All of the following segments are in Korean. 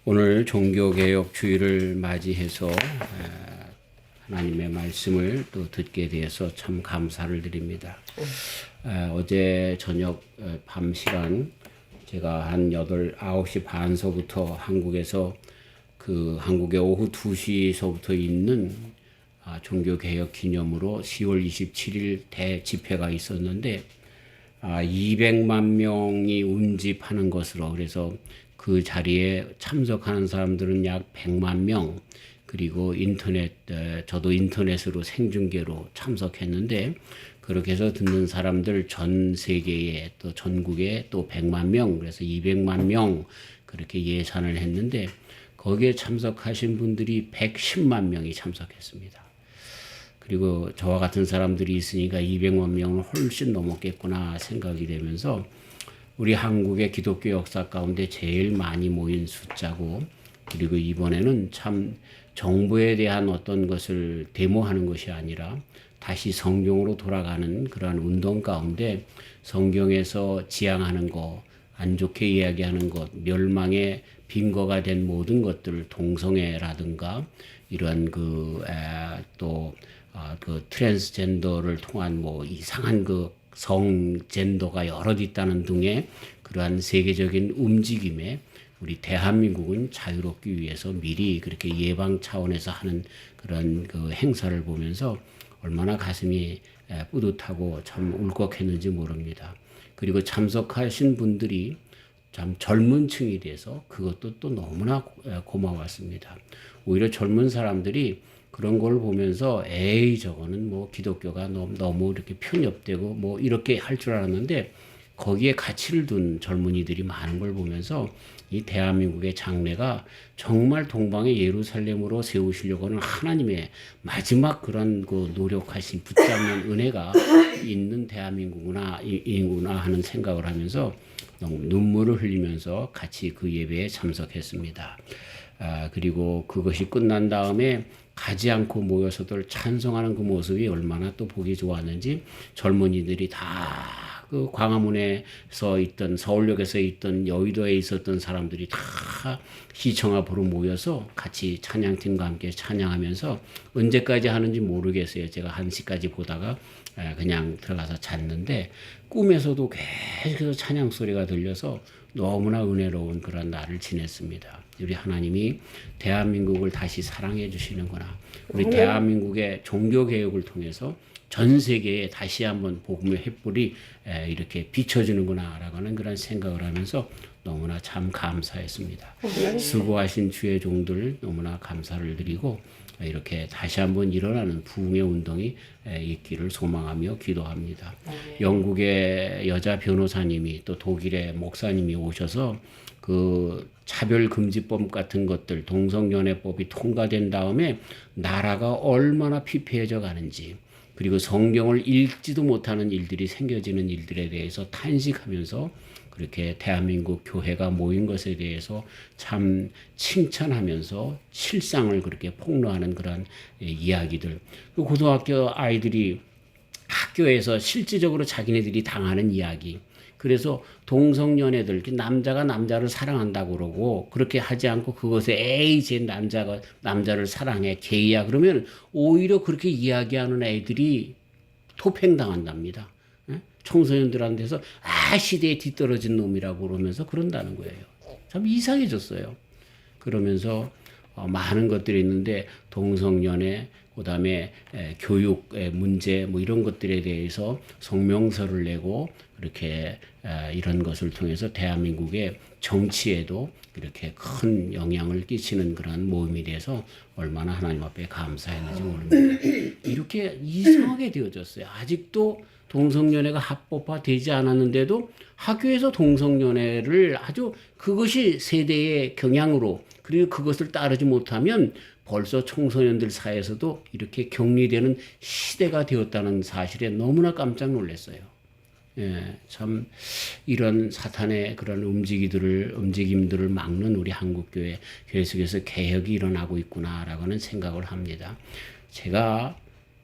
오늘 종교개혁 주일을 맞이해서 하나님의 말씀을 또 듣게 되어서 참 감사를 드립니다. 어제 저녁 밤 시간 제가 한 9시 반서부터 한국에서 한국의 오후 2시서부터 있는 종교개혁 기념으로 10월 27일 대집회가 있었는데 200만 명이 운집하는 것으로, 그래서 그 자리에 참석하는 사람들은 약 100만 명, 그리고 저도 인터넷으로 생중계로 참석했는데, 그렇게 해서 듣는 사람들 전 세계에 또 전국에 또 100만 명, 그래서 200만 명 그렇게 예산을 했는데, 거기에 참석하신 분들이 110만 명이 참석했습니다. 그리고 저와 같은 사람들이 있으니까 200만 명은 훨씬 넘었겠구나 생각이 되면서, 우리 한국의 기독교 역사 가운데 제일 많이 모인 숫자고, 그리고 이번에는 참 정부에 대한 어떤 것을 데모하는 것이 아니라 다시 성경으로 돌아가는 그러한 운동 가운데 성경에서 지향하는 것, 안 좋게 이야기하는 것, 멸망의 빈거가 된 모든 것들, 동성애라든가 이러한 트랜스젠더를 통한 이상한 성젠더가 여럿 있다는 등의 그러한 세계적인 움직임에 우리 대한민국은 자유롭기 위해서 미리 그렇게 예방 차원에서 하는 그런 행사를 보면서 얼마나 가슴이 뿌듯하고 참 울컥했는지 모릅니다. 그리고 참석하신 분들이 참 젊은 층이 돼서 그것도 또 너무나 고마웠습니다. 오히려 젊은 사람들이 그런 걸 보면서 저거는 기독교가 너무 이렇게 편협되고 이렇게 할 줄 알았는데, 거기에 가치를 둔 젊은이들이 많은 걸 보면서 이 대한민국의 장래가 정말 동방의 예루살렘으로 세우시려고 하는 하나님의 마지막 그런 노력하신 붙잡는 은혜가 있는 대한민국이구나 하는 생각을 하면서 너무 눈물을 흘리면서 같이 그 예배에 참석했습니다. 그리고 그것이 끝난 다음에 가지 않고 모여서들 찬송하는 그 모습이 얼마나 또 보기 좋았는지, 젊은이들이 다 광화문에서 있던, 서울역에서 있던, 여의도에 있었던 사람들이 다 시청 앞으로 모여서 같이 찬양팀과 함께 찬양하면서, 언제까지 하는지 모르겠어요. 제가 1시까지 보다가 그냥 들어가서 잤는데, 꿈에서도 계속해서 찬양 소리가 들려서 너무나 은혜로운 그런 날을 지냈습니다. 우리 하나님이 대한민국을 다시 사랑해 주시는구나. 우리 대한민국의 종교개혁을 통해서 전 세계에 다시 한번 복음의 횃불이 이렇게 비춰지는구나 라고 하는 그런 생각을 하면서 너무나 참 감사했습니다. 수고하신 주의 종들 너무나 감사를 드리고, 이렇게 다시 한번 일어나는 부흥의 운동이 있기를 소망하며 기도합니다. 영국의 여자 변호사님이 또 독일의 목사님이 오셔서 차별금지법 같은 것들, 동성연애법이 통과된 다음에 나라가 얼마나 피폐해져 가는지, 그리고 성경을 읽지도 못하는 일들이 생겨지는 일들에 대해서 탄식하면서 그렇게 대한민국 교회가 모인 것에 대해서 참 칭찬하면서 실상을 그렇게 폭로하는 그런 이야기들. 고등학교 아이들이 학교에서 실질적으로 자기네들이 당하는 이야기. 그래서 동성연애들, 남자가 남자를 사랑한다고 그러고, 그렇게 하지 않고 그것에 제 남자가 남자를 사랑해, 게이야 그러면 오히려 그렇게 이야기하는 애들이 토팽당한답니다. 청소년들한테서 시대에 뒤떨어진 놈이라고 그러면서 그런다는 거예요. 참 이상해졌어요. 그러면서 많은 것들이 있는데, 동성연애, 그다음에 교육의 문제 이런 것들에 대해서 성명서를 내고, 그렇게 이런 것을 통해서 대한민국의 정치에도 이렇게 큰 영향을 끼치는 그런 모임이 돼서 얼마나 하나님 앞에 감사했는지 모릅니다. 이렇게 이상하게 되어졌어요. 아직도 동성연애가 합법화되지 않았는데도 학교에서 동성연애를 아주, 그것이 세대의 경향으로, 그리고 그것을 따르지 못하면 벌써 청소년들 사이에서도 이렇게 격리되는 시대가 되었다는 사실에 너무나 깜짝 놀랐어요. 참 이런 사탄의 그런 움직임들을 막는 우리 한국교회 계속해서 개혁이 일어나고 있구나라고 하는 생각을 합니다. 제가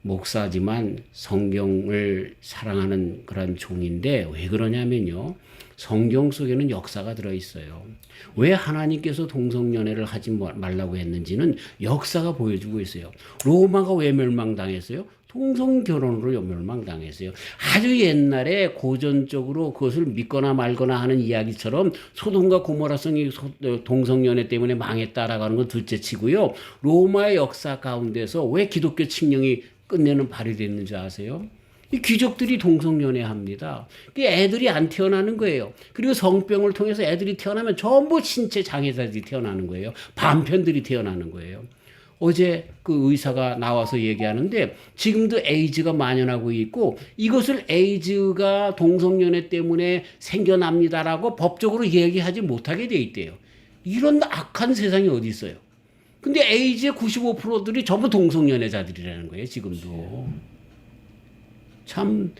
목사지만 성경을 사랑하는 그런 종인데, 왜 그러냐면요, 성경 속에는 역사가 들어있어요. 왜 하나님께서 동성연애를 하지 말라고 했는지는 역사가 보여주고 있어요. 로마가 왜 멸망당했어요? 동성결혼으로 멸망당했어요. 아주 옛날에 고전적으로 그것을 믿거나 말거나 하는 이야기처럼 소돔과 고모라성이 동성연애 때문에 망했다라고 하는 건 둘째 치고요. 로마의 역사 가운데서 왜 기독교 칙령이 끝내는 발휘됐는지 아세요? 이 귀족들이 동성연애 합니다. 애들이 안 태어나는 거예요. 그리고 성병을 통해서 애들이 태어나면 전부 신체 장애자들이 태어나는 거예요. 반편들이 태어나는 거예요. 어제 그 의사가 나와서 얘기하는데 지금도 에이즈가 만연하고 있고 이것을 에이즈가 동성연애 때문에 생겨납니다라고 법적으로 얘기하지 못하게 돼 있대요. 이런 악한 세상이 어디 있어요. 근데 에이즈의 95%들이 전부 동성연애자들이라는 거예요. 지금도. 참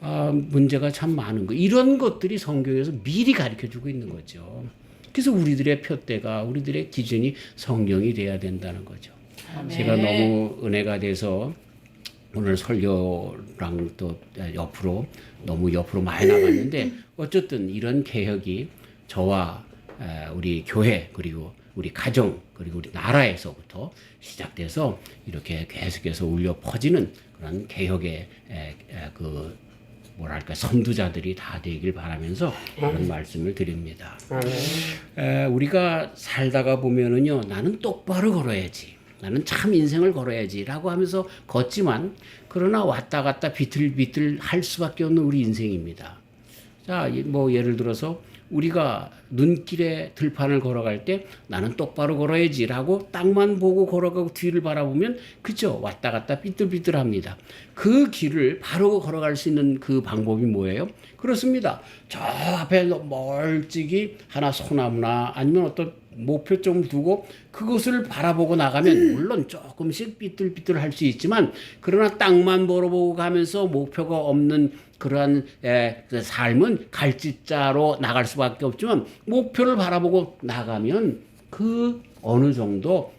문제가 참 많은 거. 이런 것들이 성경에서 미리 가르쳐주고 있는 거죠. 그래서 우리들의 표대가 우리들의 기준이 성경이 돼야 된다는 거죠. 제가 너무 은혜가 돼서 오늘 설교랑 또 너무 옆으로 많이 나갔는데 어쨌든 이런 개혁이 저와 우리 교회 그리고 우리 가정 그리고 우리 나라에서부터 시작돼서 이렇게 계속해서 울려 퍼지는 그런 개혁의 그 뭐랄까 선두자들이 다 되길 바라면서 그런 말씀을 드립니다. 우리가 살다가 보면은요, 나는 똑바로 걸어야지, 나는 참 인생을 걸어야지라고 하면서 걷지만 그러나 왔다 갔다 비틀비틀 할 수밖에 없는 우리 인생입니다. 자, 뭐 예를 들어서 우리가 눈길에 들판을 걸어갈 때 나는 똑바로 걸어야지라고 땅만 보고 걸어가고 뒤를 바라보면 그죠? 왔다 갔다 삐뚤삐뚤합니다. 그 길을 바로 걸어갈 수 있는 그 방법이 뭐예요? 그렇습니다. 저 앞에 멀찍이 하나 소나무나 아니면 어떤 목표점을 두고 그것을 바라보고 나가면 물론 조금씩 삐뚤삐뚤할 수 있지만 그러나 땅만 바라보고 가면서 목표가 없는 그러한 삶은 갈짓자로 나갈 수밖에 없지만 목표를 바라보고 나가면 그 어느 정도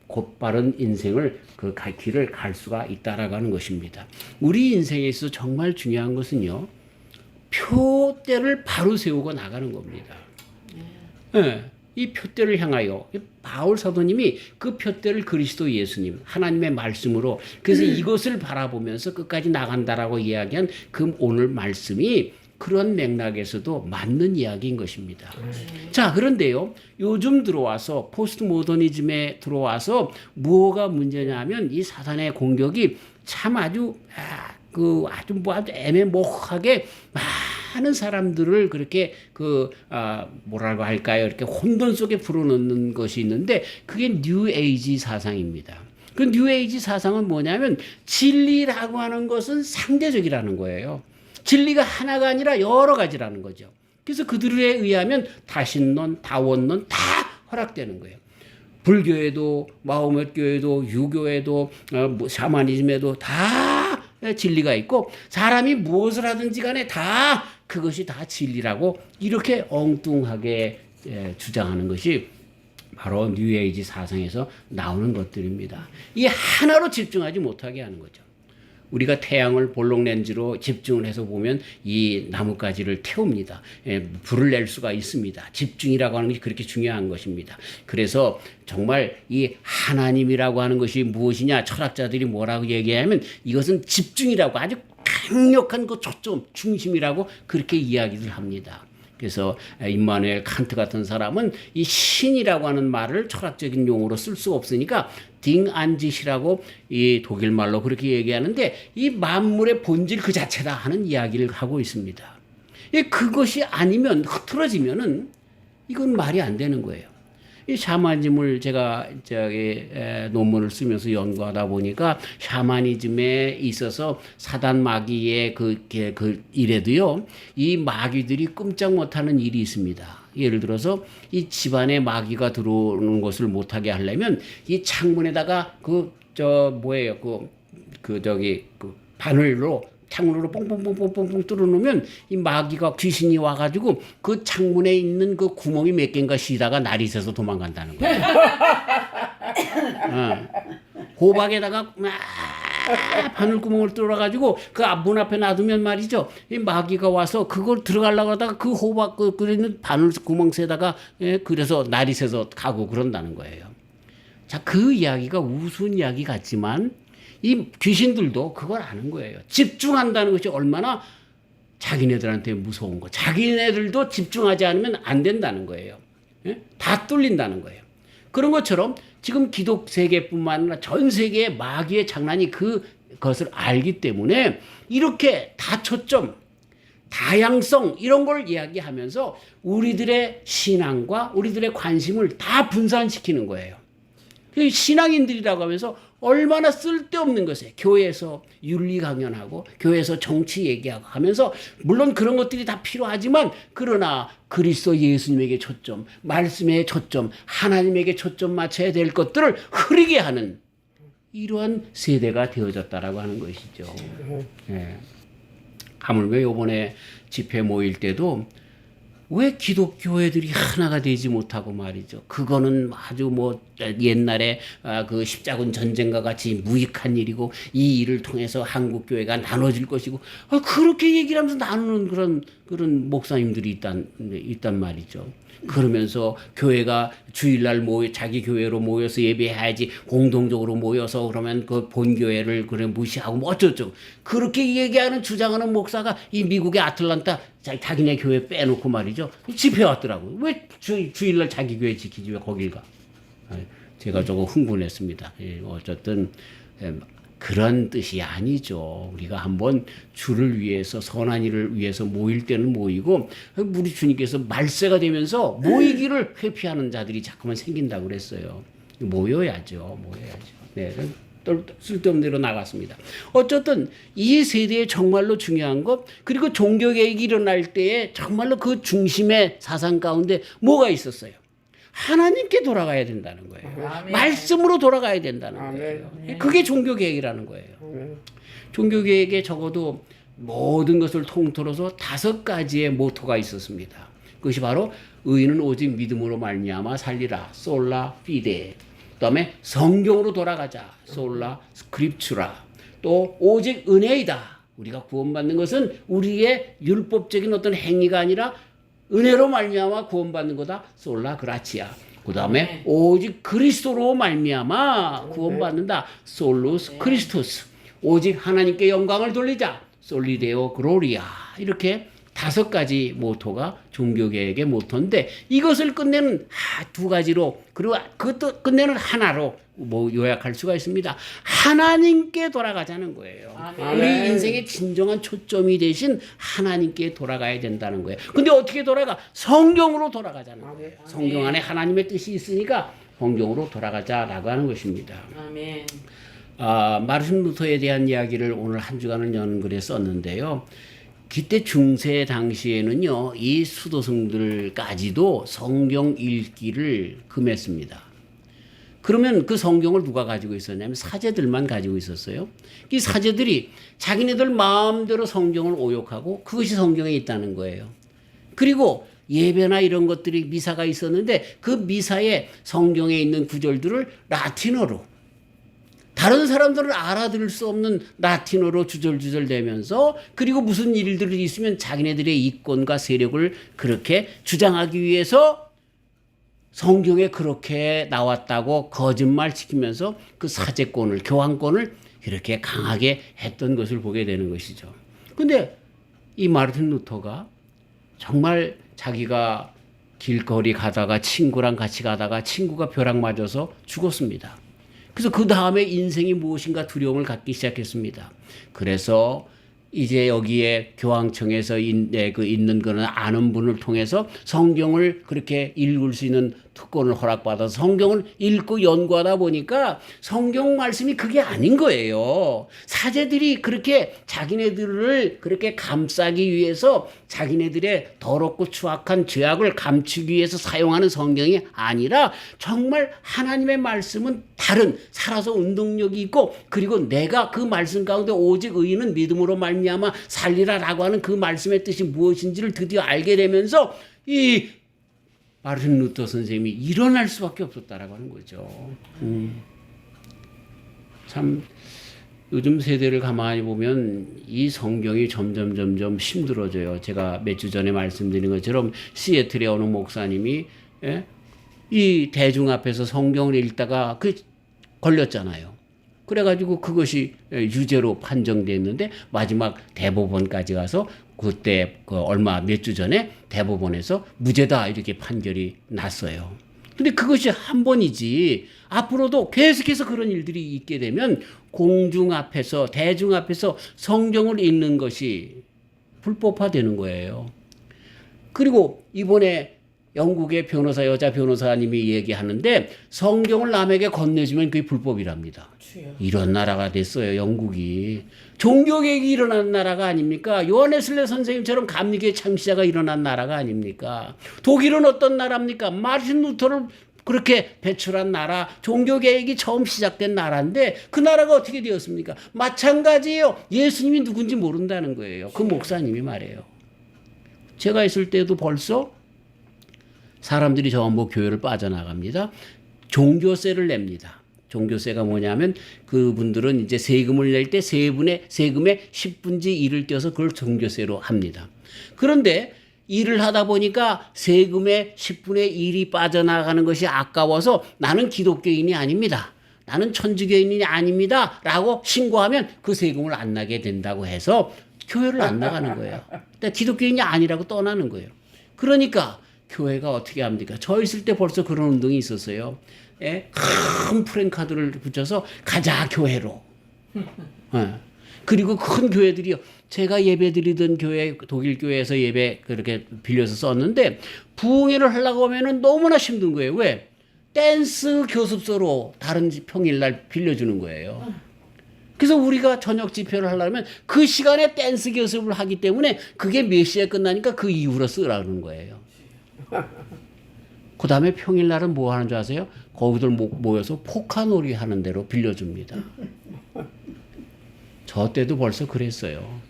곧바른 인생을 그 길을 갈 수가 있다라는 것입니다. 우리 인생에 있어서 정말 중요한 것은요, 표대를 바로 세우고 나가는 겁니다. 네. 이 표대를 향하여 바울 사도님이 그 표대를 그리스도 예수님 하나님의 말씀으로 그래서 이것을 바라보면서 끝까지 나간다라고 이야기한 그 오늘 말씀이 그런 맥락에서도 맞는 이야기인 것입니다. 자, 그런데요, 요즘 들어와서 포스트 모더니즘에 들어와서 뭐가 문제냐면 이 사단의 공격이 참 아주 애매모호하게 많은 사람들을 그렇게 뭐라고 할까요? 이렇게 혼돈 속에 불어넣는 것이 있는데 그게 뉴 에이지 사상입니다. 그 뉴 에이지 사상은 뭐냐면 진리라고 하는 것은 상대적이라는 거예요. 진리가 하나가 아니라 여러 가지라는 거죠. 그래서 그들에 의하면 다신론, 다원론 다 허락되는 거예요. 불교에도 마호멧 교회도 유교에도 샤머니즘에도 다 진리가 있고 사람이 무엇을 하든지 간에 다 그것이 다 진리라고 이렇게 엉뚱하게 주장하는 것이 바로 뉴에이지 사상에서 나오는 것들입니다. 이 하나로 집중하지 못하게 하는 거죠. 우리가 태양을 볼록 렌즈로 집중을 해서 보면 이 나뭇가지를 태웁니다. 불을 낼 수가 있습니다. 집중이라고 하는 것이 그렇게 중요한 것입니다. 그래서 정말 이 하나님이라고 하는 것이 무엇이냐, 철학자들이 뭐라고 얘기하면 이것은 집중이라고 아주 강력한 그 초점, 중심이라고 그렇게 이야기를 합니다. 그래서 임마누엘 칸트 같은 사람은 이 신이라고 하는 말을 철학적인 용어로 쓸 수가 없으니까 딩안짓이라고 이 독일 말로 그렇게 얘기하는데 이 만물의 본질 그 자체다 하는 이야기를 하고 있습니다. 그것이 아니면 흐트러지면은 이건 말이 안 되는 거예요. 이 샤머니즘을 제가 논문을 쓰면서 연구하다 보니까 샤머니즘에 있어서 사단 마귀의 그 일에도요, 이 마귀들이 끔짝 못하는 일이 있습니다. 예를 들어서 이 집안에 마귀가 들어오는 것을 못하게 하려면 이 창문에다가 바늘로 창문으로 뽕뽕뽕뽕뽕 뚫어놓으면 이 마귀가 귀신이 와가지고 그 창문에 있는 그 구멍이 몇 개인가 쉬다가 날이 새서 도망간다는 거예요. 호박에다가 막 바늘구멍을 뚫어가지고 그 문 앞에 놔두면 말이죠. 이 마귀가 와서 그걸 들어가려고 하다가 그 호박 끓이는 바늘구멍 새다가 그래서 날이 새서 가고 그런다는 거예요. 자, 그 이야기가 우스운 이야기 같지만 이 귀신들도 그걸 아는 거예요. 집중한다는 것이 얼마나 자기네들한테 무서운 거. 자기네들도 집중하지 않으면 안 된다는 거예요. 다 뚫린다는 거예요. 그런 것처럼 지금 기독 세계뿐만 아니라 전 세계의 마귀의 장난이 그것을 알기 때문에 이렇게 다초점, 다양성 이런 걸 이야기하면서 우리들의 신앙과 우리들의 관심을 다 분산시키는 거예요. 신앙인들이라고 하면서 얼마나 쓸데없는 것에 교회에서 윤리 강연하고 교회에서 정치 얘기하고 하면서 물론 그런 것들이 다 필요하지만 그러나 그리스도 예수님에게 초점, 말씀에 초점, 하나님에게 초점 맞춰야 될 것들을 흐리게 하는 이러한 세대가 되어졌다라고 하는 것이죠. 네. 하물며 이번에 집회 모일 때도 왜 기독교회들이 하나가 되지 못하고 말이죠. 그거는 아주 뭐 옛날에 그 십자군 전쟁과 같이 무익한 일이고 이 일을 통해서 한국 교회가 나눠질 것이고 그렇게 얘기를 하면서 나누는 그런 목사님들이 있단 말이죠. 그러면서 교회가 주일날 자기 교회로 모여서 예배해야지 공동적으로 모여서 그러면 그 본교회를 그래 무시하고 뭐 어쩌죠. 그렇게 얘기하는 주장하는 목사가 이 미국의 아틀란타 자기네 교회 빼놓고 말이죠. 집회 왔더라고요. 왜 주일날 자기 교회 지키지 왜 거길 가. 제가 조금 흥분했습니다. 어쨌든 그런 뜻이 아니죠. 우리가 한번 주를 위해서 선한 일을 위해서 모일 때는 모이고 우리 주님께서 말세가 되면서 모이기를 회피하는 자들이 자꾸만 생긴다고 그랬어요. 모여야죠. 네, 쓸데없는 대로 나갔습니다. 어쨌든 이 세대에 정말로 중요한 것 그리고 종교개혁이 일어날 때에 정말로 그 중심의 사상 가운데 뭐가 있었어요? 하나님께 돌아가야 된다는 거예요. 아멘. 말씀으로 돌아가야 된다는 거예요. 그게 종교개혁이라는 거예요. 종교개혁에 적어도 모든 것을 통틀어서 5가지의 모토가 있었습니다. 그것이 바로 의인은 오직 믿음으로 말미암아 살리라. 솔라 피데. 그다음에 성경으로 돌아가자. 솔라 스크립추라. 또 오직 은혜이다. 우리가 구원받는 것은 우리의 율법적인 어떤 행위가 아니라 은혜로 말미암아 구원받는 거다. 솔라 그라치아. 그다음에 오직 그리스도로 말미암아 구원받는다. 솔루스 크리스토스. 오직 하나님께 영광을 돌리자. 솔리데오 그로리아. 이렇게 5가지 모토가 종교개혁의 모토인데 이것을 끝내는 2가지로 그리고 그것도 끝내는 하나로 뭐 요약할 수가 있습니다. 하나님께 돌아가자는 거예요. 아멘. 우리 인생의 진정한 초점이 되신 하나님께 돌아가야 된다는 거예요. 근데 어떻게 돌아가? 성경으로 돌아가자는 거예요. 성경 안에 하나님의 뜻이 있으니까 성경으로 돌아가자라고 하는 것입니다. 아멘. 마르틴 루터에 대한 이야기를 오늘 한 주간을 여는 글에 썼는데요. 그때 중세 당시에는요, 이 수도승들까지도 성경 읽기를 금했습니다. 그러면 그 성경을 누가 가지고 있었냐면 사제들만 가지고 있었어요. 이 사제들이 자기네들 마음대로 성경을 오역하고 그것이 성경에 있다는 거예요. 그리고 예배나 이런 것들이 미사가 있었는데 그 미사에 성경에 있는 구절들을 라틴어로 다른 사람들은 알아들을 수 없는 라틴어로 주절주절 대면서 그리고 무슨 일들이 있으면 자기네들의 이권과 세력을 그렇게 주장하기 위해서 성경에 그렇게 나왔다고 거짓말 시키면서 그 사제권을, 교황권을 이렇게 강하게 했던 것을 보게 되는 것이죠. 근데 이 마르틴 루터가 정말 자기가 길거리 가다가 친구랑 같이 가다가 친구가 벼락 맞아서 죽었습니다. 그래서 그 다음에 인생이 무엇인가 두려움을 갖기 시작했습니다. 그래서 이제 여기에 교황청에서 있는 거는 아는 분을 통해서 성경을 그렇게 읽을 수 있는 특권을 허락받아서 성경을 읽고 연구하다 보니까 성경 말씀이 그게 아닌 거예요. 사제들이 그렇게 자기네들을 그렇게 감싸기 위해서 자기네들의 더럽고 추악한 죄악을 감추기 위해서 사용하는 성경이 아니라 정말 하나님의 말씀은 다른 살아서 운동력이 있고 그리고 내가 그 말씀 가운데 오직 의인은 믿음으로 말미암아 살리라라고 하는 그 말씀의 뜻이 무엇인지를 드디어 알게 되면서 이 마르틴 루터 선생님이 일어날 수밖에 없었다라고 하는 거죠. 참 요즘 세대를 가만히 보면 이 성경이 점점 힘들어져요. 제가 몇 주 전에 말씀드린 것처럼 시애틀의 어느 목사님이 예? 이 대중 앞에서 성경을 읽다가 걸렸잖아요. 그래가지고 그것이 유죄로 판정됐는데 마지막 대법원까지 가서 그때 얼마 몇 주 전에 대법원에서 무죄다 이렇게 판결이 났어요. 근데 그것이 한 번이지 앞으로도 계속해서 그런 일들이 있게 되면 공중 앞에서 대중 앞에서 성경을 읽는 것이 불법화되는 거예요. 그리고 이번에 영국의 여자 변호사님이 얘기하는데 성경을 남에게 건네주면 그게 불법이랍니다. 이런 나라가 됐어요, 영국이. 종교개혁이 일어난 나라가 아닙니까? 요한 웨슬레 선생님처럼 감리교의 창시자가 일어난 나라가 아닙니까? 독일은 어떤 나라입니까? 마르틴 루터를 그렇게 배출한 나라, 종교개혁이 처음 시작된 나라인데 그 나라가 어떻게 되었습니까? 마찬가지예요. 예수님이 누군지 모른다는 거예요. 그 목사님이 말해요. 제가 있을 때도 벌써 사람들이 전부 교회를 빠져나갑니다. 종교세를 냅니다. 종교세가 뭐냐면 그분들은 이제 세금을 낼 때 세금의 10분의 1을 떼서 그걸 종교세로 합니다. 그런데 일을 하다 보니까 세금의 10분의 1이 빠져나가는 것이 아까워서 나는 기독교인이 아닙니다. 나는 천주교인이 아닙니다. 라고 신고하면 그 세금을 안 나게 된다고 해서 교회를 안 나가는 거예요. 그러니까 기독교인이 아니라고 떠나는 거예요. 그러니까 교회가 어떻게 합니까? 저 있을 때 벌써 그런 운동이 있었어요. 예? 큰 프랭카드를 붙여서 가자 교회로. 예. 그리고 큰 교회들이요. 제가 예배 드리던 교회, 독일 교회에서 예배 그렇게 빌려서 썼는데 부흥회를 하려고 하면은 너무나 힘든 거예요. 왜? 댄스 교습소로 다른 평일날 빌려주는 거예요. 그래서 우리가 저녁 집회를 하려면 그 시간에 댄스 교습을 하기 때문에 그게 몇 시에 끝나니까 그 이후로 쓰라는 거예요. 그 다음에 평일날은 뭐 하는 줄 아세요? 거기들 모여서 포카놀이 하는 대로 빌려줍니다. 저 때도 벌써 그랬어요.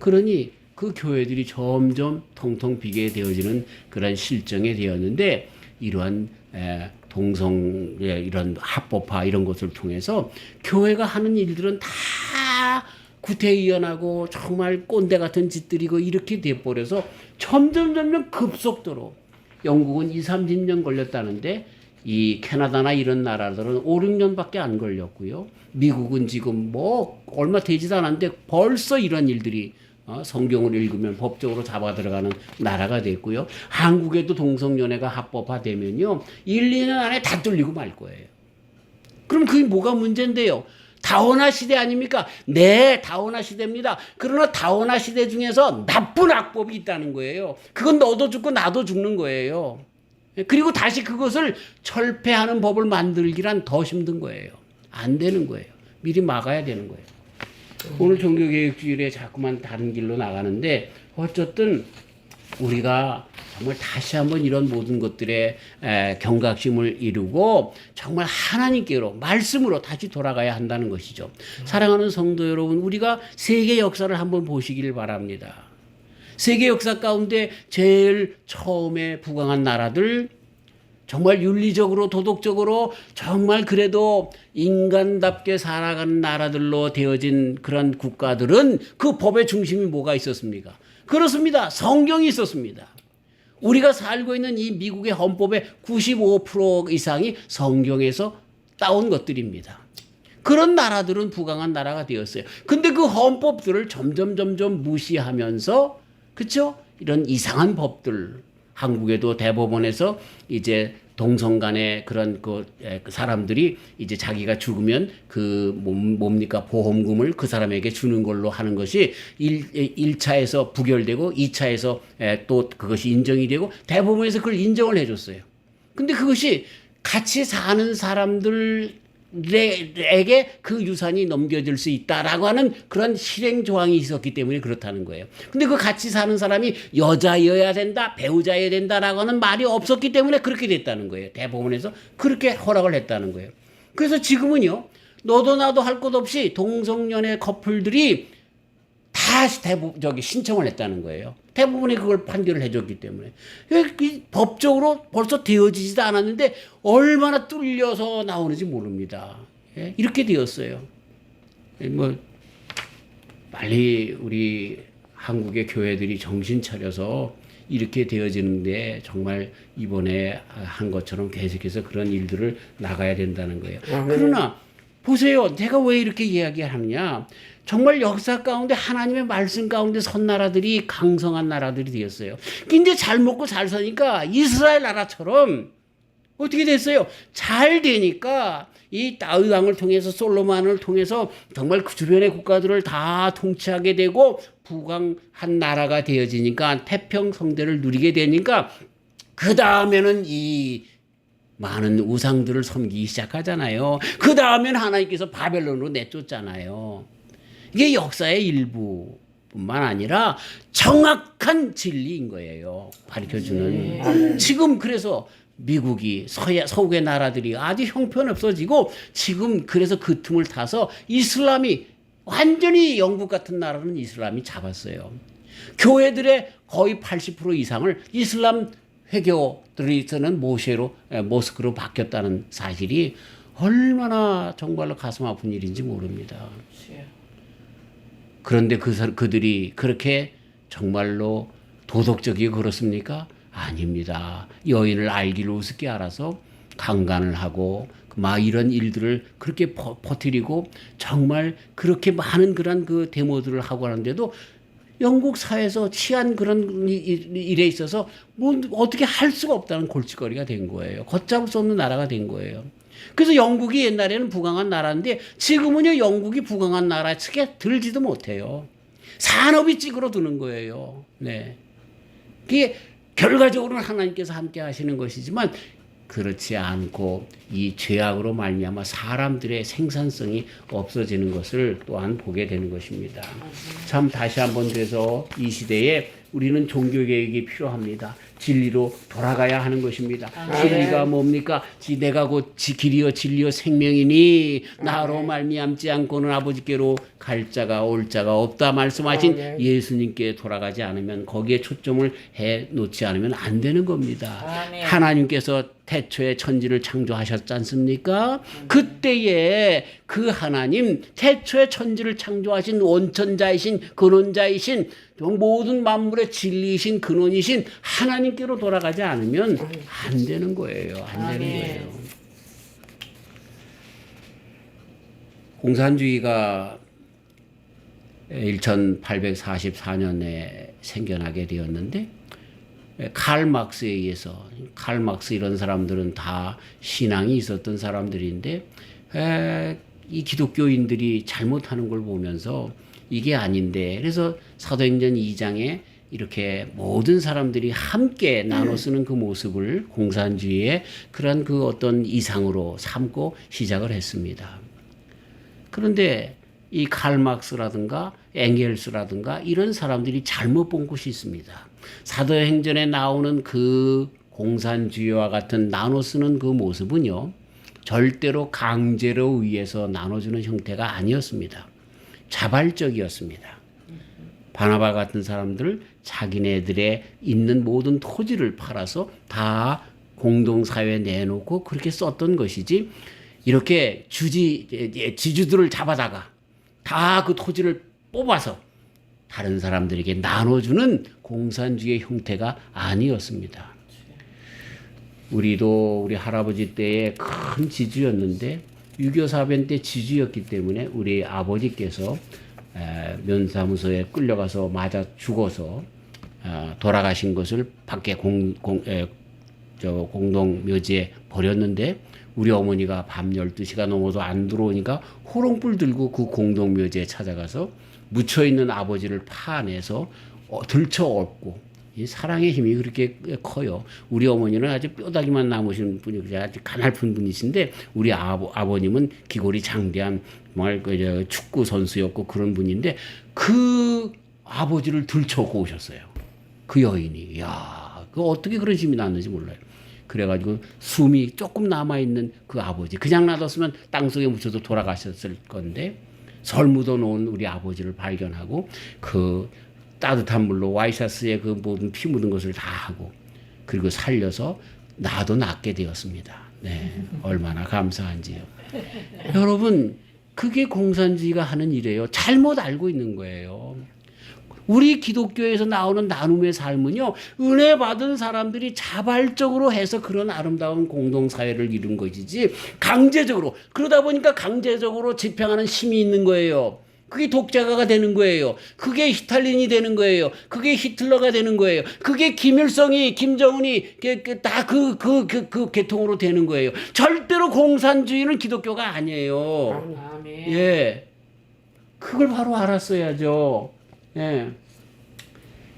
그러니 그 교회들이 점점 텅텅 비게 되어지는 그런 실정이 되었는데 이러한 이런 합법화 이런 것을 통해서 교회가 하는 일들은 다 구태의연하고 정말 꼰대 같은 짓들이고 이렇게 돼버려서 점점 급속도로 영국은 20-30년 걸렸다는데 이 캐나다나 이런 나라들은 5-6년밖에 안 걸렸고요. 미국은 지금 뭐 얼마 되지도 않았는데 벌써 이런 일들이 성경을 읽으면 법적으로 잡아 들어가는 나라가 됐고요. 한국에도 동성연애가 합법화되면요. 1-2년 안에 다 뚫리고 말 거예요. 그럼 그게 뭐가 문제인데요? 다원화 시대 아닙니까? 네, 다원화 시대입니다. 그러나 다원화 시대 중에서 나쁜 악법이 있다는 거예요. 그건 너도 죽고 나도 죽는 거예요. 그리고 다시 그것을 철폐하는 법을 만들기란 더 힘든 거예요. 안 되는 거예요. 미리 막아야 되는 거예요. 오늘 종교개혁주의에 자꾸만 다른 길로 나가는데 어쨌든 우리가 정말 다시 한번 이런 모든 것들에 경각심을 이루고 정말 하나님께로 말씀으로 다시 돌아가야 한다는 것이죠. 사랑하는 성도 여러분, 우리가 세계 역사를 한번 보시길 바랍니다. 세계 역사 가운데 제일 처음에 부강한 나라들, 정말 윤리적으로 도덕적으로 정말 그래도 인간답게 살아가는 나라들로 되어진 그런 국가들은 그 법의 중심이 뭐가 있었습니까? 그렇습니다. 성경이 있었습니다. 우리가 살고 있는 이 미국의 헌법의 95% 이상이 성경에서 따온 것들입니다. 그런 나라들은 부강한 나라가 되었어요. 근데 그 헌법들을 점점 무시하면서, 그렇죠? 이런 이상한 법들, 한국에도 대법원에서 이제 동성 간의 그런 그 사람들이 이제 자기가 죽으면 그 뭡니까 보험금을 그 사람에게 주는 걸로 하는 것이 1차에서 부결되고 2차에서 또 그것이 인정이 되고 대법원에서 그걸 인정을 해줬어요. 근데 그것이 같이 사는 사람들 에게 그 유산이 넘겨질 수 있다라고 하는 그런 실행 조항이 있었기 때문에 그렇다는 거예요. 근데 그 같이 사는 사람이 여자여야 된다, 배우자여야 된다라고 하는 말이 없었기 때문에 그렇게 됐다는 거예요. 대법원에서 그렇게 허락을 했다는 거예요. 그래서 지금은요, 너도 나도 할 것 없이 동성연애 커플들이 다 신청을 했다는 거예요. 대부분이 그걸 판결을 해줬기 때문에. 법적으로 벌써 되어지지도 않았는데 얼마나 뚫려서 나오는지 모릅니다. 예? 이렇게 되었어요. 뭐 빨리 우리 한국의 교회들이 정신 차려서 이렇게 되어지는데 정말 이번에 한 것처럼 계속해서 그런 일들을 나가야 된다는 거예요. 그러나 보세요. 내가 왜 이렇게 이야기하느냐. 정말 역사 가운데 하나님의 말씀 가운데 선 나라들이 강성한 나라들이 되었어요. 근데 잘 먹고 잘 사니까 이스라엘 나라처럼 어떻게 됐어요? 잘 되니까 이 다윗 왕을 통해서 솔로몬을 통해서 정말 그 주변의 국가들을 다 통치하게 되고 부강한 나라가 되어지니까 태평성대를 누리게 되니까 그 다음에는 이 많은 우상들을 섬기기 시작하잖아요. 그 다음에는 하나님께서 바벨론으로 내쫓잖아요. 이게 역사의 일부뿐만 아니라 정확한 진리인 거예요. 가르쳐주는. 지금 그래서 미국이 서구의 나라들이 아주 형편없어지고 지금 그래서 그 틈을 타서 이슬람이 완전히 영국 같은 나라는 이슬람이 잡았어요. 교회들의 거의 80% 이상을 이슬람 회교들에서는 모스크로 바뀌었다는 사실이 얼마나 정말로 가슴 아픈 일인지 모릅니다. 그런데 그들이 그렇게 정말로 도덕적이고 그렇습니까? 아닙니다. 여인을 알기를 우습게 알아서 강간을 하고 막 이런 일들을 그렇게 퍼뜨리고 정말 그렇게 많은 그런 그 데모들을 하고 하는데도 영국 사회에서 취한 그런 일에 있어서 뭐 어떻게 할 수가 없다는 골칫거리가 된 거예요. 걷잡을 수 없는 나라가 된 거예요. 그래서 영국이 옛날에는 부강한 나라인데 지금은요 영국이 부강한 나라 측에 들지도 못해요. 산업이 찌그러드는 거예요. 네. 그게 결과적으로는 하나님께서 함께 하시는 것이지만 그렇지 않고 이 죄악으로 말미암아 사람들의 생산성이 없어지는 것을 또한 보게 되는 것입니다. 참 다시 한번 그래서 이 시대에 우리는 종교개혁이 필요합니다. 진리로 돌아가야 하는 것입니다. 진리가 뭡니까? 내가 곧 길이요 진리요 생명이니 나로 말미암지 않고는 아버지께로 갈 자가 올 자가 없다 말씀하신 예수님께 돌아가지 않으면 거기에 초점을 해 놓지 않으면 안 되는 겁니다. 하나님께서 태초에 천지를 창조하셨지 않습니까? 그때에 그 하나님 태초에 천지를 창조하신 원천자이신 근원자이신 모든 만물의 진리이신 근원이신 하나님께로 돌아가지 않으면 안 되는 거예요. 안 되는 거예요. 공산주의가 1844년에 생겨나게 되었는데 칼 막스에 의해서 칼 막스 이런 사람들은 다 신앙이 있었던 사람들인데 이 기독교인들이 잘못하는 걸 보면서 이게 아닌데 그래서 사도행전 2장에 이렇게 모든 사람들이 함께 나눠 쓰는 그 모습을 공산주의의 그런 그 어떤 이상으로 삼고 시작을 했습니다. 그런데 이 칼막스라든가 엥겔스라든가 이런 사람들이 잘못 본 곳이 있습니다. 사도행전에 나오는 그 공산주의와 같은 나눠 쓰는 그 모습은요. 절대로 강제로 의해서 나눠주는 형태가 아니었습니다. 자발적이었습니다. 바나바 같은 사람들 자기네들의 있는 모든 토지를 팔아서 다 공동사회에 내놓고 그렇게 썼던 것이지 이렇게 지주들을 잡아다가 다 그 토지를 뽑아서 다른 사람들에게 나눠주는 공산주의의 형태가 아니었습니다. 우리도 우리 할아버지 때에 큰 지주였는데 6.25 사변 때 지주였기 때문에 우리 아버지께서 면사무소에 끌려가서 맞아 죽어서 돌아가신 것을 밖에 공동묘지에 버렸는데 우리 어머니가 밤 12시가 넘어도 안 들어오니까 호롱불 들고 그 공동묘지에 찾아가서 묻혀있는 아버지를 파내서 들쳐 업고 이 사랑의 힘이 그렇게 커요. 우리 어머니는 아주 뼈다귀만 남으신 분이 아주 가냘픈 분이신데 우리 아버님은 기골이 장대한 정말 축구 선수였고 그런 분인데 그 아버지를 들쳐오고 오셨어요. 그 여인이. 야, 그 어떻게 그런 힘이 났는지 몰라요. 그래가지고 숨이 조금 남아있는 그 아버지 그냥 놔뒀으면 땅속에 묻혀서 돌아가셨을 건데 설 묻어놓은 우리 아버지를 발견하고 그 따뜻한 물로 와이셔츠에 그 모든 피 묻은 것을 다 하고 그리고 살려서 나도 낫게 되었습니다. 네, 얼마나 감사한지요. 여러분 그게 공산주의가 하는 일이에요. 잘못 알고 있는 거예요. 우리 기독교에서 나오는 나눔의 삶은요, 은혜 받은 사람들이 자발적으로 해서 그런 아름다운 공동사회를 이룬 것이지, 강제적으로, 그러다 보니까 강제적으로 집행하는 힘이 있는 거예요. 그게 독재가가 되는 거예요. 그게 스탈린이 되는 거예요. 그게 히틀러가 되는 거예요. 그게 김일성이, 김정은이 다 그 계통으로 되는 거예요. 절대로 공산주의는 기독교가 아니에요. 아멘. 예. 그걸 바로 알았어야죠. 예.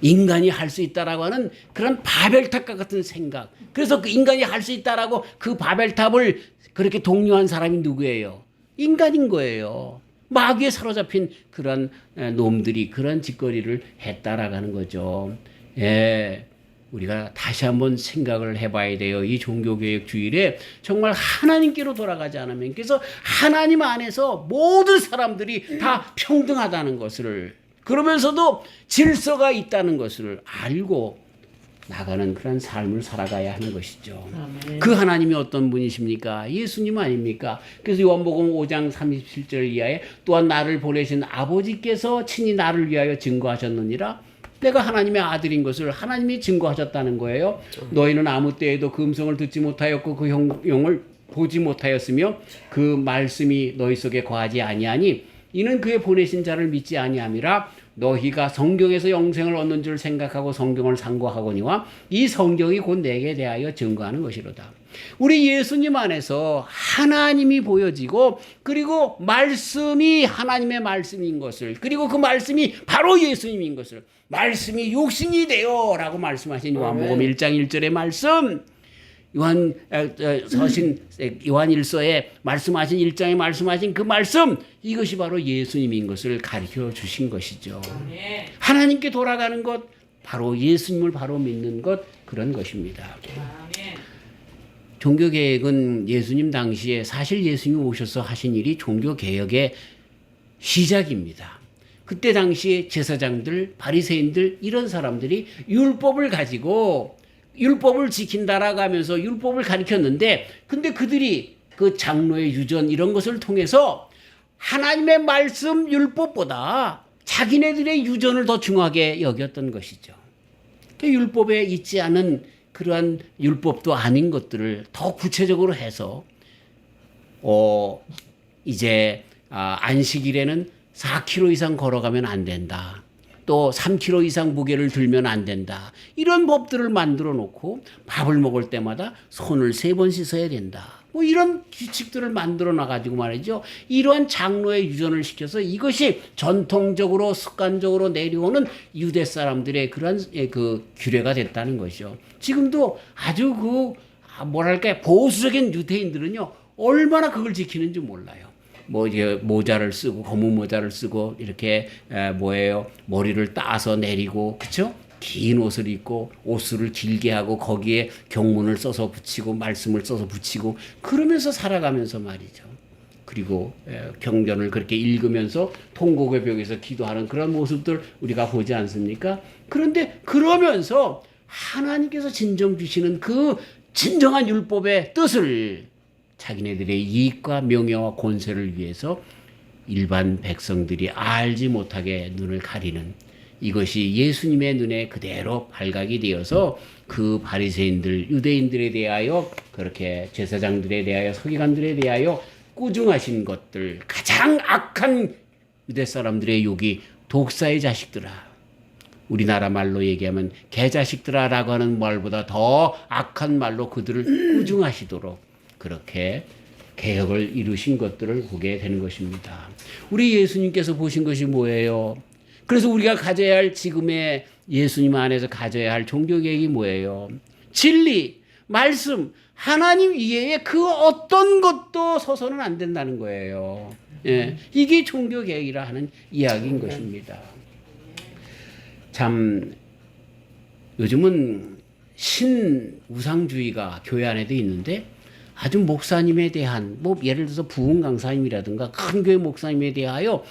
인간이 할 수 있다라고 하는 그런 바벨탑과 같은 생각. 그래서 그 인간이 할 수 있다라고 그 바벨탑을 그렇게 독려한 사람이 누구예요? 인간인 거예요. 마귀에 사로잡힌 그런 놈들이 그런 짓거리를 했다라고 하는 거죠. 예. 우리가 다시 한번 생각을 해봐야 돼요. 이 종교개혁 주일에 정말 하나님께로 돌아가지 않으면, 그래서 하나님 안에서 모든 사람들이 다 평등하다는 것을, 그러면서도 질서가 있다는 것을 알고 나가는 그런 삶을 살아가야 하는 것이죠. 아멘. 그 하나님이 어떤 분이십니까? 예수님 아닙니까? 그래서 요한복음 5장 37절 이하에 또한 나를 보내신 아버지께서 친히 나를 위하여 증거하셨느니라. 내가 하나님의 아들인 것을 하나님이 증거하셨다는 거예요. 너희는 아무 때에도 그 음성을 듣지 못하였고 그 형용을 보지 못하였으며 그 말씀이 너희 속에 거하지 아니하니 이는 그의 보내신 자를 믿지 아니함이라. 너희가 성경에서 영생을 얻는 줄 생각하고 성경을 상고하거니와 이 성경이 곧 내게 대하여 증거하는 것이로다. 우리 예수님 안에서 하나님이 보여지고, 그리고 말씀이 하나님의 말씀인 것을, 그리고 그 말씀이 바로 예수님인 것을, 말씀이 육신이 되어 라고 말씀하신 요한복음 1장 1절의 말씀, 요한 일서에 말씀하신 1장에 말씀하신 그 말씀, 이것이 바로 예수님인 것을 가르쳐 주신 것이죠. 하나님께 돌아가는 것, 바로 예수님을 바로 믿는 것, 그런 것입니다. 종교개혁은 예수님 당시에 사실 예수님이 오셔서 하신 일이 종교개혁의 시작입니다. 그때 당시에 제사장들, 바리새인들 이런 사람들이 율법을 가지고 율법을 지킨다라고 하면서 율법을 가르쳤는데, 근데 그들이 그 장로의 유전 이런 것을 통해서 하나님의 말씀 율법보다 자기네들의 유전을 더 중하게 여겼던 것이죠. 율법에 있지 않은 그러한 율법도 아닌 것들을 더 구체적으로 해서 이제 안식일에는 4km 이상 걸어가면 안 된다. 또 3kg 이상 무게를 들면 안 된다. 이런 법들을 만들어 놓고 밥을 먹을 때마다 손을 3번 씻어야 된다. 뭐 이런 규칙들을 만들어 놔가지고 말이죠. 이러한 장로의 유전을 시켜서 이것이 전통적으로 습관적으로 내려오는 유대 사람들의 그런 그 규례가 됐다는 것이죠. 지금도 아주 뭐랄까 보수적인 유대인들은요, 얼마나 그걸 지키는지 몰라요. 뭐 이제 모자를 쓰고 검은 모자를 쓰고 이렇게 머리를 따서 내리고, 그렇죠? 긴 옷을 입고 옷술을 길게 하고 거기에 경문을 써서 붙이고 말씀을 써서 붙이고 그러면서 살아가면서 말이죠. 그리고 경전을 그렇게 읽으면서 통곡의 벽에서 기도하는 그런 모습들 우리가 보지 않습니까? 그런데 그러면서 하나님께서 진정 주시는 그 진정한 율법의 뜻을 자기네들의 이익과 명예와 권세를 위해서 일반 백성들이 알지 못하게 눈을 가리는, 이것이 예수님의 눈에 그대로 발각이 되어서 그 바리새인들, 유대인들에 대하여, 그렇게 제사장들에 대하여, 서기관들에 대하여 꾸중하신 것들, 가장 악한 유대 사람들의 욕이 독사의 자식들아, 우리나라 말로 얘기하면 개자식들아라고 하는 말보다 더 악한 말로 그들을 꾸중하시도록 그렇게 개혁을 이루신 것들을 보게 되는 것입니다. 우리 예수님께서 보신 것이 뭐예요? 그래서 우리가 가져야 할, 지금의 예수님 안에서 가져야 할 종교개혁이 뭐예요? 진리, 말씀, 하나님 이외에 그 어떤 것도 서서는 안 된다는 거예요. 예, 이게 종교개혁이라 하는 이야기인 것입니다. 참 요즘은 신우상주의가 교회 안에도 있는데, 아주 목사님에 대한, 뭐 예를 들어서 부흥 강사님이라든가 큰 교회 목사님에 대하여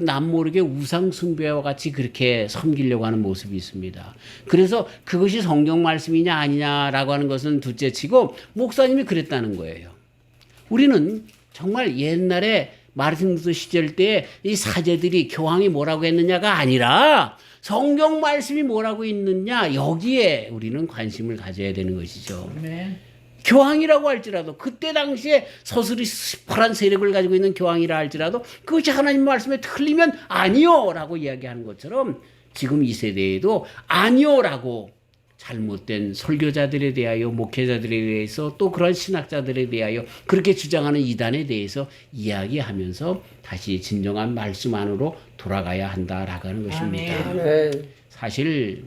남 모르게 우상 숭배와 같이 그렇게 섬기려고 하는 모습이 있습니다. 그래서 그것이 성경 말씀이냐 아니냐라고 하는 것은 둘째치고 목사님이 그랬다는 거예요. 우리는 정말 옛날에 마르틴 루터 시절 때 이 사제들이 교황이 뭐라고 했느냐가 아니라 성경 말씀이 뭐라고 있느냐 여기에 우리는 관심을 가져야 되는 것이죠. 교황이라고 할지라도 그때 당시에 서슬이 시퍼런 세력을 가지고 있는 교황이라 할지라도 그것이 하나님 말씀에 틀리면 아니요 라고 이야기하는 것처럼 지금 이 세대에도 아니요 라고 잘못된 설교자들에 대하여 목회자들에 대해서 또 그런 신학자들에 대하여 그렇게 주장하는 이단에 대해서 이야기하면서 다시 진정한 말씀 안으로 돌아가야 한다라고 하는 것입니다. 사실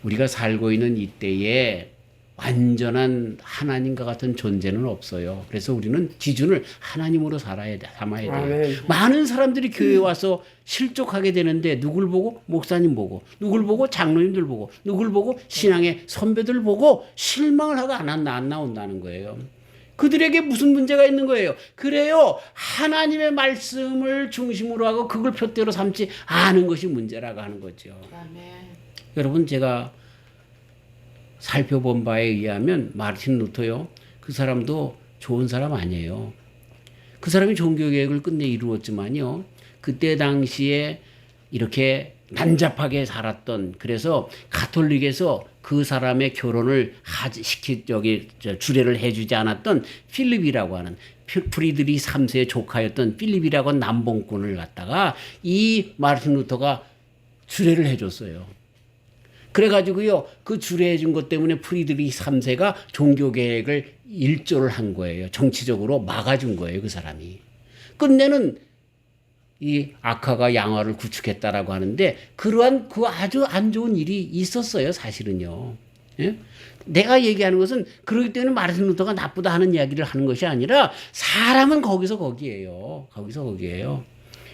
우리가 살고 있는 이때에 완전한 하나님과 같은 존재는 없어요. 그래서 우리는 기준을 하나님으로 삼아야 돼요. 많은 사람들이 교회에 와서 실족하게 되는데 누굴 보고? 목사님 보고, 누굴 보고? 장로님들 보고, 누굴 보고? 신앙의 선배들 보고 실망을 하고 안 나온다는 거예요. 그들에게 무슨 문제가 있는 거예요? 그래요. 하나님의 말씀을 중심으로 하고 그걸 표대로 삼지 않은 것이 문제라고 하는 거죠. 여러분 제가 살펴본 바에 의하면 마르틴 루터요. 그 사람도 좋은 사람 아니에요. 그 사람이 종교개혁을 끝내 이루었지만요. 그때 당시에 이렇게 난잡하게 살았던 그래서 가톨릭에서 그 사람의 결혼을 주례를 해주지 않았던 필립이라고 하는 프리드리 3세의 조카였던 필립이라고 하는 남봉꾼을 갖다가 이 마르틴 루터가 주례를 해줬어요. 그래가지고요, 그 주례해 준 것 때문에 프리드리 3세가 종교개혁을 일조를 한 거예요. 정치적으로 막아준 거예요, 그 사람이. 끝내는 이 악화가 양화를 구축했다라고 하는데, 그러한 그 아주 안 좋은 일이 있었어요, 사실은요. 예? 내가 얘기하는 것은 그렇기 때문에 마르틴 루터가 나쁘다 하는 이야기를 하는 것이 아니라, 사람은 거기서 거기에요. 거기서 거기에요.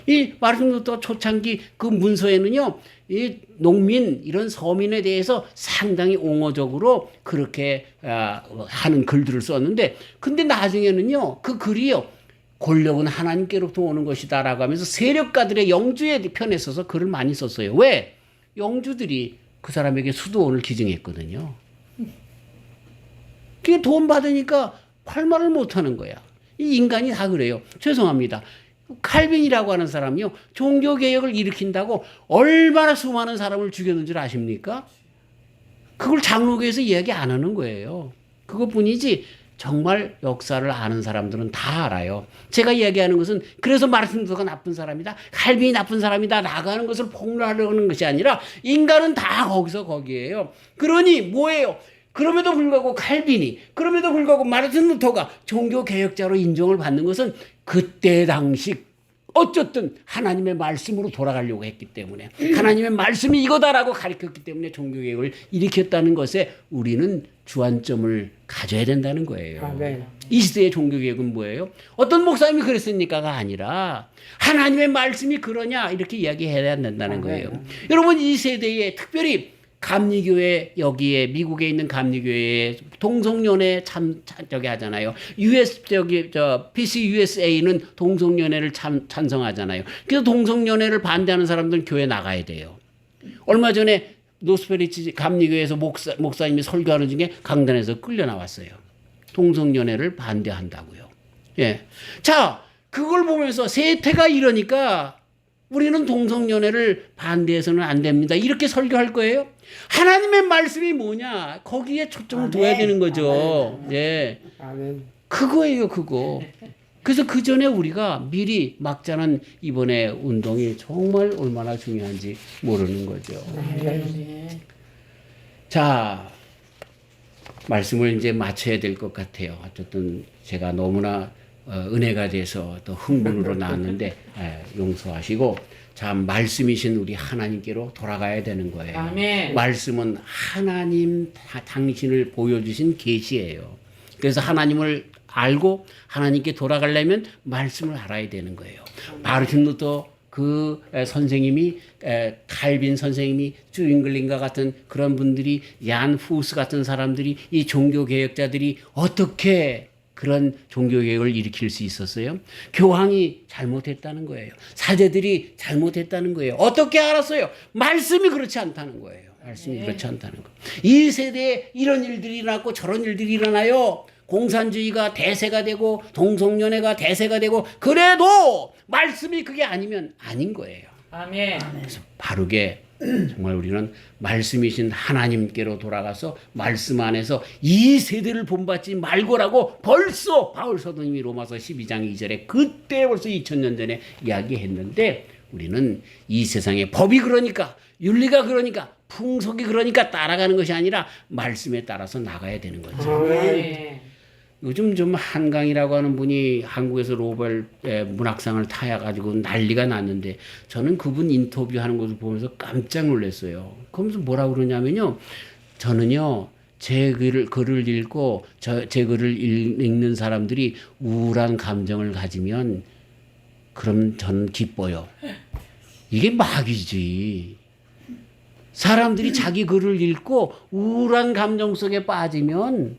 이 마르틴 루터 초창기 그 문서에는요, 이 농민 이런 서민에 대해서 상당히 옹호적으로 그렇게 하는 글들을 썼는데, 근데 나중에는요 그 글이요 권력은 하나님께로부터 오는 것이다라고 하면서 세력가들의 영주의 편에 서서 글을 많이 썼어요. 왜? 영주들이 그 사람에게 수도원을 기증했거든요. 그게 돈 받으니까 할 말을 못하는 거야. 이 인간이 다 그래요. 죄송합니다. 칼빈이라고 하는 사람이요, 종교개혁을 일으킨다고 얼마나 수많은 사람을 죽였는 줄 아십니까? 그걸 장로교에서 이야기 안 하는 거예요. 그것뿐이지 정말 역사를 아는 사람들은 다 알아요. 제가 이야기하는 것은 그래서 마르틴 루터가 나쁜 사람이다, 칼빈이 나쁜 사람이다 나가는 것을 폭로하려는 것이 아니라 인간은 다 거기서 거기에요. 그러니 뭐예요? 그럼에도 불구하고 칼빈이, 그럼에도 불구하고 마르틴 루터가 종교개혁자로 인정을 받는 것은 그때 당시 어쨌든 하나님의 말씀으로 돌아가려고 했기 때문에, 하나님의 말씀이 이거다라고 가르쳤기 때문에 종교개혁을 일으켰다는 것에 우리는 주안점을 가져야 된다는 거예요. 이 시대의 종교개혁은 뭐예요? 어떤 목사님이 그랬으니까가 아니라 하나님의 말씀이 그러냐 이렇게 이야기해야 된다는 거예요. 여러분 이 세대에 특별히 감리교회, 여기에 미국에 있는 감리교회에 동성연애 저기 하잖아요. PCUSA는 동성연애를 찬성하잖아요. 그래서 동성연애를 반대하는 사람들은 교회 나가야 돼요. 얼마 전에 노스페리치 감리교회에서 목사님이 설교하는 중에 강단에서 끌려 나왔어요. 동성연애를 반대한다고요. 예. 자, 그걸 보면서 세태가 이러니까 우리는 동성연애를 반대해서는 안 됩니다. 이렇게 설교할 거예요? 하나님의 말씀이 뭐냐? 거기에 초점을 둬야 되는 거죠. 예. 그거예요, 그거. 그래서 그 전에 우리가 미리 막자는 이번에 운동이 정말 얼마나 중요한지 모르는 거죠. 자, 말씀을 이제 마쳐야 될 것 같아요. 어쨌든 제가 너무나 은혜가 돼서 또 흥분으로 나왔는데 용서하시고, 참 말씀이신 우리 하나님께로 돌아가야 되는 거예요. 아멘. 말씀은 하나님 당신을 보여주신 계시예요. 그래서 하나님을 알고 하나님께 돌아가려면 말씀을 알아야 되는 거예요. 마르틴 루터 그 선생님이, 칼빈 선생님이, 주잉글린과 같은 그런 분들이, 얀 후스 같은 사람들이, 이 종교개혁자들이 어떻게 그런 종교개혁을 일으킬 수 있었어요? 교황이 잘못했다는 거예요. 사제들이 잘못했다는 거예요. 어떻게 알았어요? 말씀이 그렇지 않다는 거예요. 말씀이 그렇지 않다는 거. 이 세대에 이런 일들이 일어났고 저런 일들이 일어나요. 공산주의가 대세가 되고 동성연애가 대세가 되고 그래도 말씀이 그게 아니면 아닌 거예요. 아멘. 그래서 바르게 정말 우리는 말씀이신 하나님께로 돌아가서 말씀 안에서 이 세대를 본받지 말고라고 벌써 바울 사도님이 로마서 12장 2절에 그때 벌써 2000년 전에 이야기했는데 우리는 이 세상의 법이 그러니까 윤리가 그러니까 풍속이 그러니까 따라가는 것이 아니라 말씀에 따라서 나가야 되는 거죠. 아멘. 요즘 좀 한강이라고 하는 분이 한국에서 노벨 문학상을 타야가지고 난리가 났는데 저는 그분 인터뷰하는 것을 보면서 깜짝 놀랐어요. 그러면서 뭐라고 그러냐면요. 저는요. 제 글을 읽고 제 글을 읽는 사람들이 우울한 감정을 가지면 그럼 저는 기뻐요. 이게 막이지. 사람들이 자기 글을 읽고 우울한 감정 속에 빠지면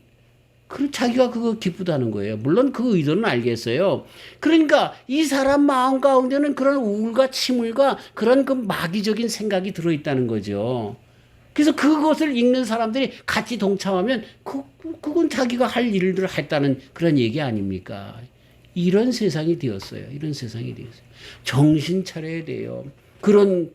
자기가 그거 기쁘다는 거예요. 물론 그 의도는 알겠어요. 그러니까 이 사람 마음 가운데는 그런 우울과 침울과 그런 그 마귀적인 생각이 들어있다는 거죠. 그래서 그것을 읽는 사람들이 같이 동참하면 그건 자기가 할 일을 했다는 그런 얘기 아닙니까? 이런 세상이 되었어요. 이런 세상이 되었어요. 정신 차려야 돼요. 그런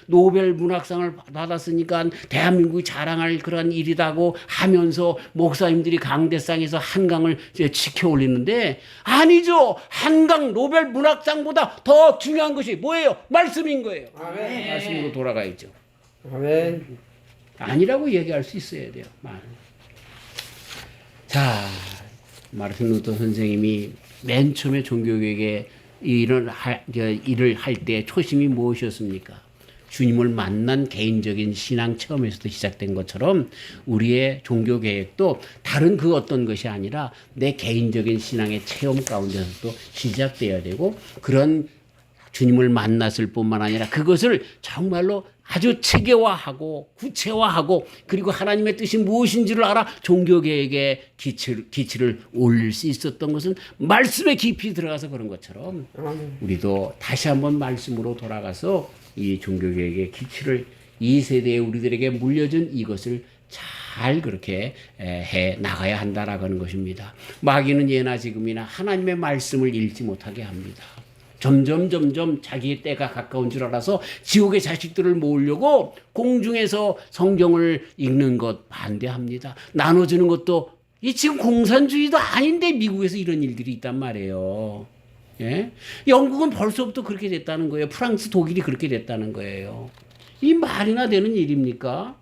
노벨 문학상을 받았으니까 대한민국이 자랑할 그런 일이라고 하면서 목사님들이 강대상에서 한강을 지켜 올리는데 아니죠. 한강 노벨 문학상보다 더 중요한 것이 뭐예요? 말씀인 거예요. 아멘. 말씀으로 돌아가야죠. 아멘. 아니라고 얘기할 수 있어야 돼요. 자, 마르틴 루터 선생님이 맨 처음에 종교개혁에 일을 할 때 초심이 무엇이었습니까? 주님을 만난 개인적인 신앙 체험에서도 시작된 것처럼 우리의 종교 계획도 다른 그 어떤 것이 아니라 내 개인적인 신앙의 체험 가운데서도 시작돼야 되고 그런 주님을 만났을 뿐만 아니라 그것을 정말로 아주 체계화하고 구체화하고 그리고 하나님의 뜻이 무엇인지를 알아 종교계획의 기치를 올릴 수 있었던 것은 말씀에 깊이 들어가서 그런 것처럼 우리도 다시 한번 말씀으로 돌아가서 이 종교계획의 기치를 이 세대에 우리들에게 물려준 이것을 잘 그렇게 해 나가야 한다라고 하는 것입니다. 마귀는 예나 지금이나 하나님의 말씀을 읽지 못하게 합니다. 점점 자기의 때가 가까운 줄 알아서 지옥의 자식들을 모으려고 공중에서 성경을 읽는 것 반대합니다. 나눠주는 것도 이 지금 공산주의도 아닌데 미국에서 이런 일들이 있단 말이에요. 예? 영국은 벌써부터 그렇게 됐다는 거예요. 프랑스, 독일이 그렇게 됐다는 거예요. 이 말이나 되는 일입니까?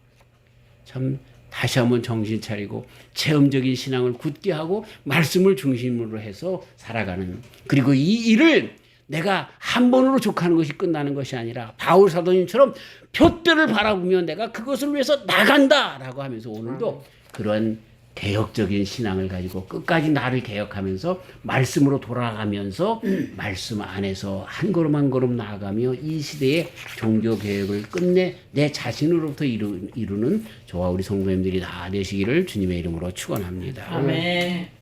참 다시 한번 정신 차리고 체험적인 신앙을 굳게 하고 말씀을 중심으로 해서 살아가는 그리고 이 일을 내가 한 번으로 족하는 것이 끝나는 것이 아니라 바울 사도님처럼 표대를 바라보며 내가 그것을 위해서 나간다라고 하면서 오늘도 그런 개혁적인 신앙을 가지고 끝까지 나를 개혁하면서 말씀으로 돌아가면서 말씀 안에서 한 걸음 한 걸음 나아가며 이 시대의 종교 개혁을 끝내 내 자신으로부터 이루는 저와 우리 성도님들이 다 되시기를 주님의 이름으로 축원합니다. 아멘.